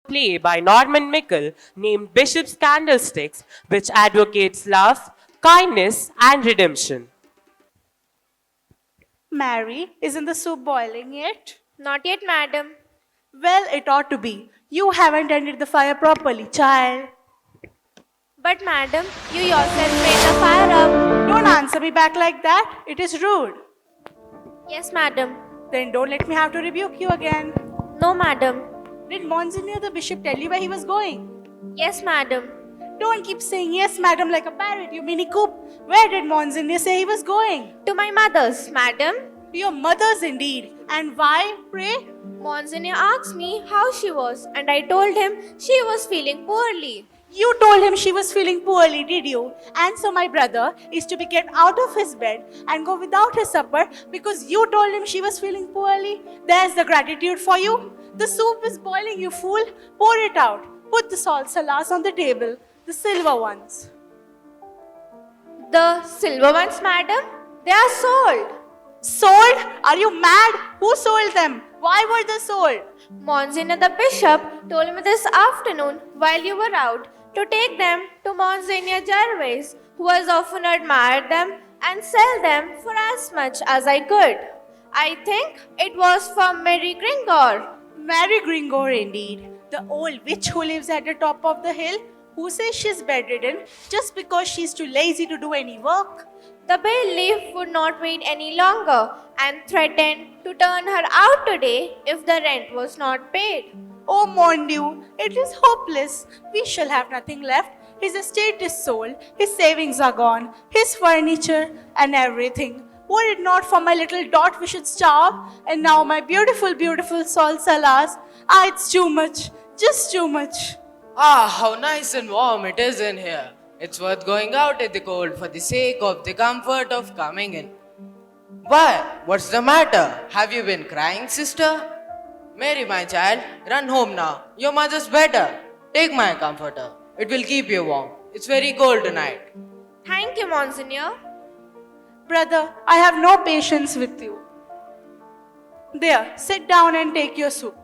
play by Norman Mickle named Bishop's Candlesticks, which advocates love, kindness, and redemption. Mary, isn't the soup boiling yet? Not yet, madam. Well, it ought to be. You haven't tended the fire properly, child. But, madam, you yourself made the fire up. Don't answer me back like that. It is rude. Yes, madam. Then don't let me have to rebuke you again. No, madam. Did Monsignor the bishop tell you where he was going? Yes, madam. Don't keep saying yes, madam, like a parrot, you mini coop. Where did Monsignor say he was going? To my mother's, madam. To your mother's, indeed. And why, pray? Monsignor asked me how she was, and I told him she was feeling poorly. You told him she was feeling poorly, did you? And so my brother is to be kept out of his bed and go without his supper because you told him she was feeling poorly? There's the gratitude for you. The soup is boiling, you fool. Pour it out. Put the salt cellars on the table, the silver ones. The silver ones, madam? They are sold. Sold? Are you mad? Who sold them? Why were they sold? Monsignor the bishop told me this afternoon while you were out to take them to Monsignor Gervais, who has often admired them and sell them for as much as I could. I think it was for Mary Gringor. Mary Gringor, indeed. The old witch who lives at the top of the hill, who says she's bedridden just because she's too lazy to do any work. The bailiff would not wait any longer and threatened to turn her out today if the rent was not paid. Oh, mon Dieu, it is hopeless. We shall have nothing left. His estate is sold, his savings are gone, his furniture and everything. Were it not for my little dot, we should starve. And now my beautiful, beautiful salt cellars. It's too much, just too much. Ah, how nice and warm it is in here. It's worth going out in the cold for the sake of the comfort of coming in. Why? What's the matter? Have you been crying, sister? Mary, my child, run home now. Your mother's better. Take my comforter. It will keep you warm. It's very cold tonight. Thank you, Monsignor. Brother, I have no patience with you. There, sit down and take your soup.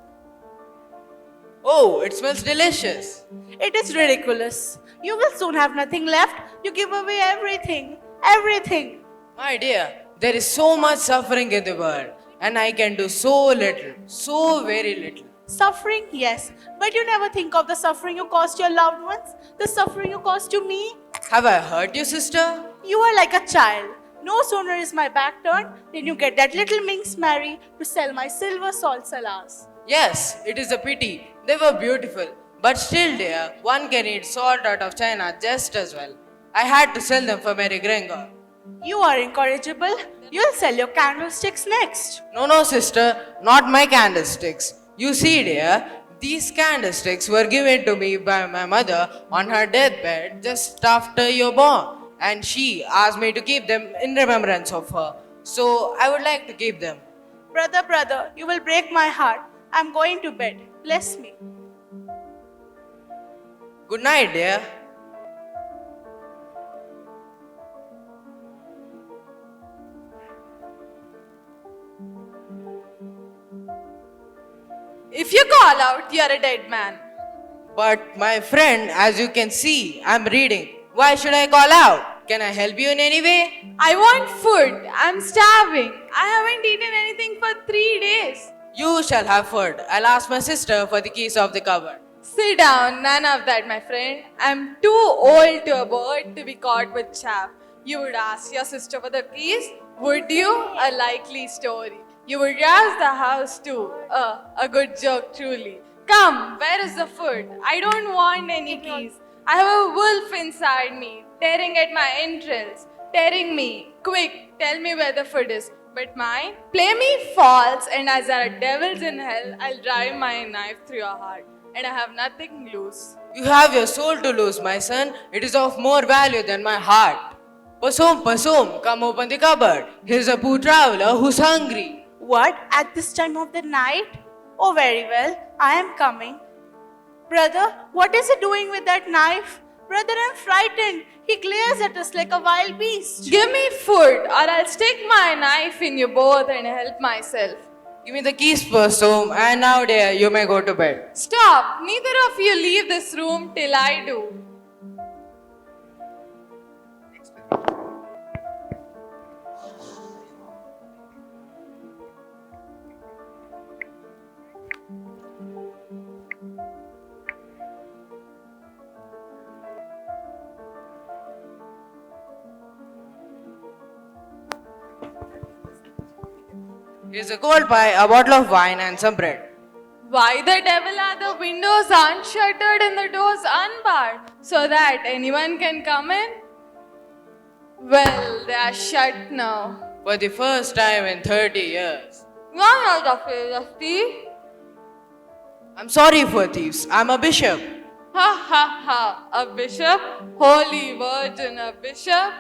Oh, it smells delicious. It is ridiculous. You will soon have nothing left. You give away everything. Everything. My dear, there is so much suffering in the world, and I can do so little, so very little. Suffering, yes. But you never think of the suffering you caused your loved ones, the suffering you caused to me. Have I hurt you, sister? You are like a child. No sooner is my back turned than you get that little minx Mary to sell my silver salt cellars. Yes, it is a pity. They were beautiful. But still, dear, one can eat salt out of China just as well. I had to sell them for Mary Gringor. You are incorrigible. You'll sell your candlesticks next. No, sister, not my candlesticks. You see, dear, these candlesticks were given to me by my mother on her deathbed just after you were born. And she asked me to keep them in remembrance of her. So I would like to keep them. Brother, you will break my heart. I'm going to bed. Bless me. Good night, dear. If you call out, you're a dead man. But my friend, as you can see, I'm reading. Why should I call out? Can I help you in any way? I want food. I'm starving. I haven't eaten anything for 3 days. You shall have food. I'll ask my sister for the keys of the cupboard. Sit down. None of that, my friend. I'm too old to a bird to be caught with chaff. You would ask your sister for the keys? Would you? A likely story. You would rouse the house too. A good joke, truly. Come, where is the food? I don't want any keys. I have a wolf inside me, tearing at my entrails, tearing me. Quick, tell me where the food is. But mine? Play me false, and as there are devils in hell, I'll drive my knife through your heart, and I have nothing loose. You have your soul to lose, my son. It is of more value than my heart. Pasum, come open the cupboard. Here's a poor traveler who's hungry. What? At this time of the night? Oh, very well. I am coming. Brother, what is he doing with that knife? Brother, I'm frightened. He glares at us like a wild beast. Give me food, or I'll stick my knife in you both and help myself. Give me the keys first, home, and now, dear, you may go to bed. Stop! Neither of you leave this room till I do. Here's a cold pie, a bottle of wine, and some bread. Why the devil are the windows unshuttered and the doors unbarred so that anyone can come in? Well, they are shut now. For the first time in 30 years. None of the failures, thief. I'm sorry for thieves. I'm a bishop. Ha ha ha, a bishop? Holy Virgin, a bishop?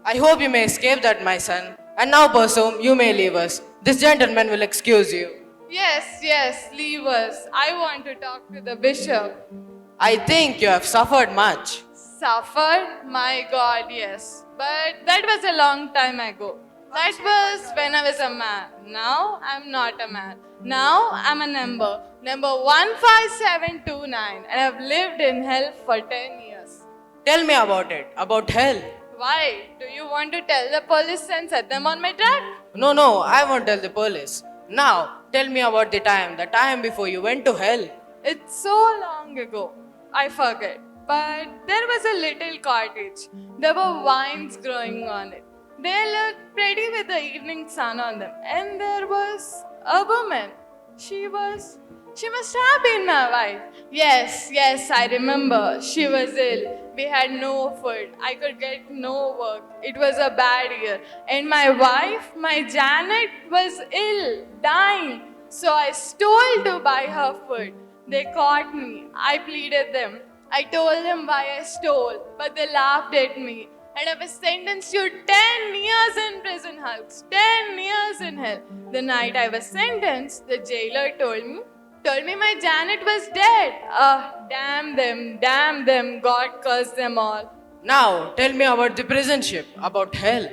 I hope you may escape that, my son. And now, Possum, you may leave us. This gentleman will excuse you. Yes, leave us. I want to talk to the bishop. I think you have suffered much. Suffered? My God, yes. But that was a long time ago. That was when I was a man. Now I'm not a man. Now I'm a number. Number 15729. And I've lived in hell for 10 years. Tell me about it, about hell. Why? Do you want to tell the police and set them on my track? No, I won't tell the police. Now, tell me about the time before you went to hell. It's so long ago. I forget. But there was a little cottage. There were vines growing on it. They looked pretty with the evening sun on them. And there was a woman. She must have been my wife. Yes, I remember. She was ill. We had no food. I could get no work. It was a bad year. And my wife, my Janet, was ill, dying. So I stole to buy her food. They caught me. I pleaded them. I told them why I stole, but they laughed at me. And I was sentenced to 10 years in prison, Hulks. 10 years in hell. The night I was sentenced, the jailer told me my Janet was dead. Damn them, God curse them all. Now, tell me about the prison ship, about hell.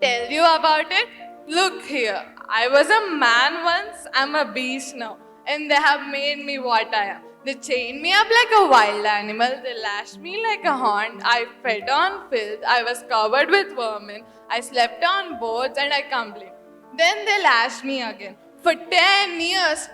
Tell you about it? Look here, I was a man once, I'm a beast now. And they have made me what I am. They chained me up like a wild animal, they lashed me like a haunt, I fed on filth, I was covered with vermin, I slept on boards and I complained. Then they lashed me again. For 10 years,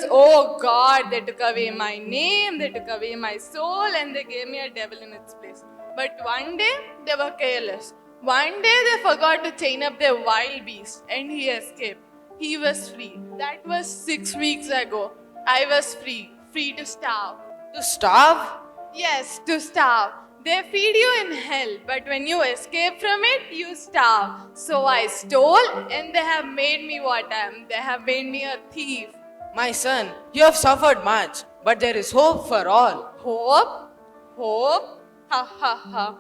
oh God, they took away my name, they took away my soul, and they gave me a devil in its place. But one day, they were careless. One day, they forgot to chain up their wild beast, and he escaped. He was free. That was 6 weeks ago. I was free to starve. To starve? Yes, to starve. They feed you in hell, but when you escape from it, you starve. So I stole, and they have made me what I am. They have made me a thief. My son, you have suffered much, but there is hope for all. Hope? Ha ha ha.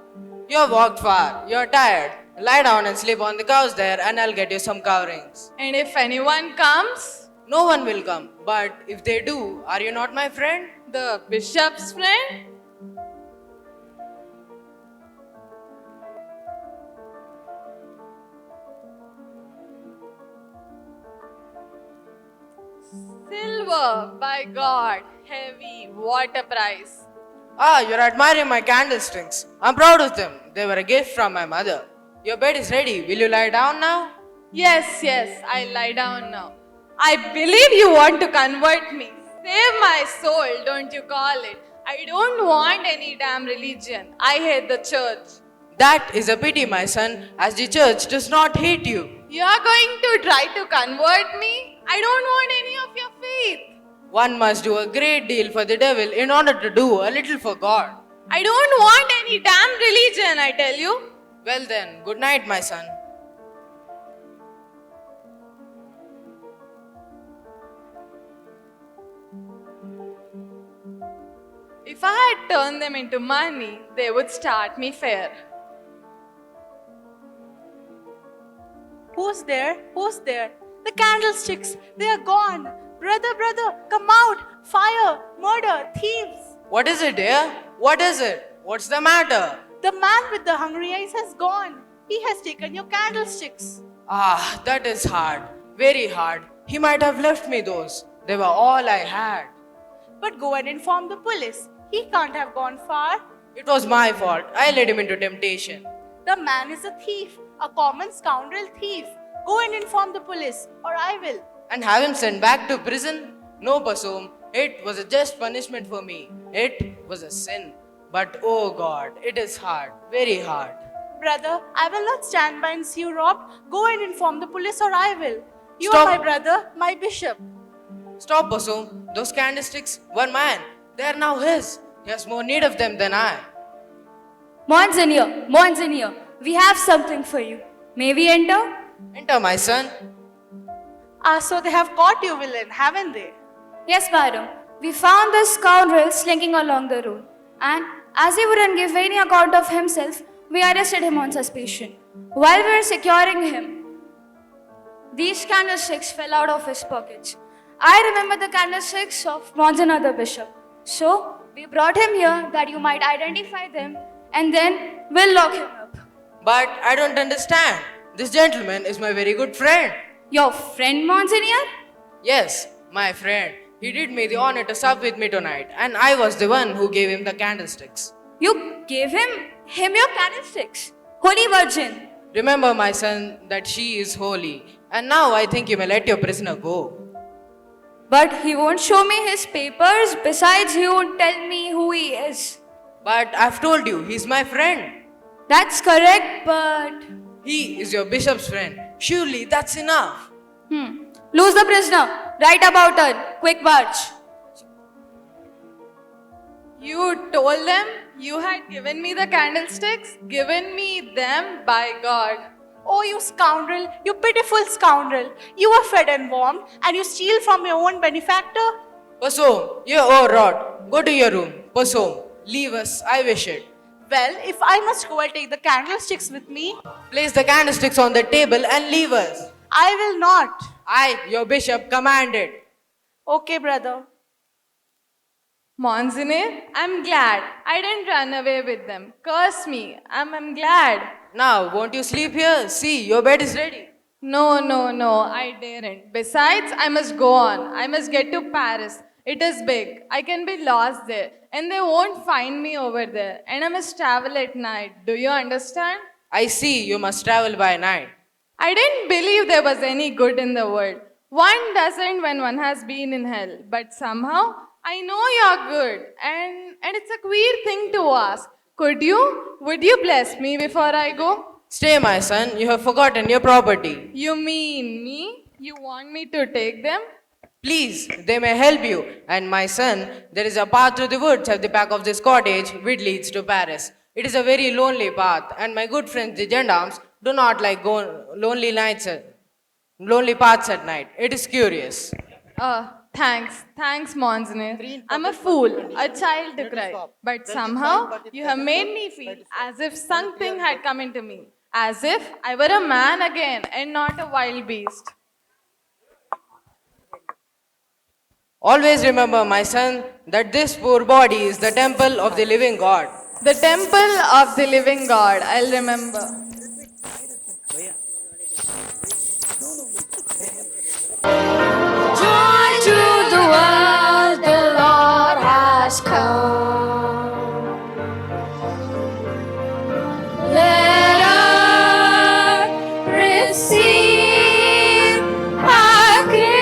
You have walked far, you are tired. Lie down and sleep on the couch there, and I'll get you some coverings. And if anyone comes, No one will come, but if they do, are you not my friend? the bishop's friend? Silver, by God, heavy, what a price. Ah, you're admiring my candlesticks. I'm proud of them. They were a gift from my mother. Your bed is ready. Will you lie down now? Yes, I lie down now. I believe you want to convert me. Save my soul, don't you call it. I don't want any damn religion. I hate the church. That is a pity, my son, as the church does not hate you. You are going to try to convert me? I don't want any of your faith. One must do a great deal for the devil in order to do a little for God. I don't want any damn religion, I tell you. Well then, good night, my son. If I had turned them into money, they would start me fair. Who's there? The candlesticks, they are gone. Brother, come out. Fire, murder, thieves. What is it, dear? What is it? What's the matter? The man with the hungry eyes has gone. He has taken your candlesticks. Ah, that is hard. Very hard. He might have left me those. They were all I had. But go and inform the police. He can't have gone far. It was my fault. I led him into temptation. The man is a thief, a common scoundrel thief. Go and inform the police, or I will. And have him sent back to prison? No, Pasum. It was a just punishment for me. It was a sin. But oh God, it is hard, very hard. Brother, I will not stand by and see you robbed. Go and inform the police, or I will. You Stop. are my brother, my bishop. Stop, Pasum. Those candlesticks, one man, they are now his. He has more need of them than I. Monsignor, we have something for you. May we enter? Enter, my son. Ah, so they have caught you, villain, haven't they? Yes, madam. We found this scoundrel slinking along the road, and as he wouldn't give any account of himself, we arrested him on suspicion. While we were securing him, these candlesticks fell out of his pockets. I remember the candlesticks of Monsignor the bishop. So, we brought him here that you might identify them, and then we'll lock him up. But I don't understand. This gentleman is my very good friend. Your friend, Monsignor? Yes, my friend. He did me the honor to sup with me tonight, and I was the one who gave him the candlesticks. You gave him your candlesticks. Holy Virgin. Remember, my son, that she is holy, and now I think you may let your prisoner go. But he won't show me his papers. Besides, he won't tell me who he is. But I've told you, he's my friend. That's correct, but... He is your bishop's friend. Surely that's enough. Lose the prisoner. Right about turn. Quick march. You told them you had given me the candlesticks? Given me them? By God. Oh, you scoundrel, you pitiful scoundrel. You are fed and warmed, and you steal from your own benefactor? Pasum, you old rod. Go to your room. Pasum, leave us. I wish it. Well, if I must go, I'll take the candlesticks with me. Place the candlesticks on the table and leave us. I will not. I, your bishop, command it. Okay, brother. Monsignor, I'm glad I didn't run away with them. Curse me. I'm glad. Now, won't you sleep here? See, your bed is ready. No, I daren't. Besides, I must go on. I must get to Paris. It is big. I can be lost there, and they won't find me over there. And I must travel at night. Do you understand? I see you must travel by night. I didn't believe there was any good in the world. One doesn't when one has been in hell. But somehow, I know you're good. And it's a queer thing to ask. Would you bless me before I go? Stay, my son. You have forgotten your property. You mean me? You want me to take them? Please, they may help you. And my son, there is a path through the woods at the back of this cottage which leads to Paris. It is a very lonely path, and my good friends, the gendarmes, do not like lonely paths at night. It is curious. Thanks, Monsignor. I'm a fool, a child to cry. But somehow, you have made me feel as if something had come into me. As if I were a man again and not a wild beast. Always remember, my son, that this poor body is the temple of the living God. The temple of the living God, I'll remember. Joy to the world, the Lord has come. Let us receive our grace.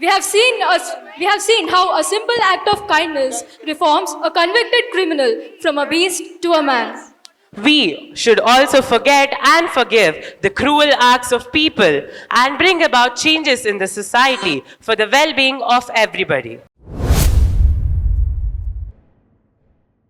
We have seen how a simple act of kindness reforms a convicted criminal from a beast to a man. We should also forget and forgive the cruel acts of people and bring about changes in the society for the well-being of everybody.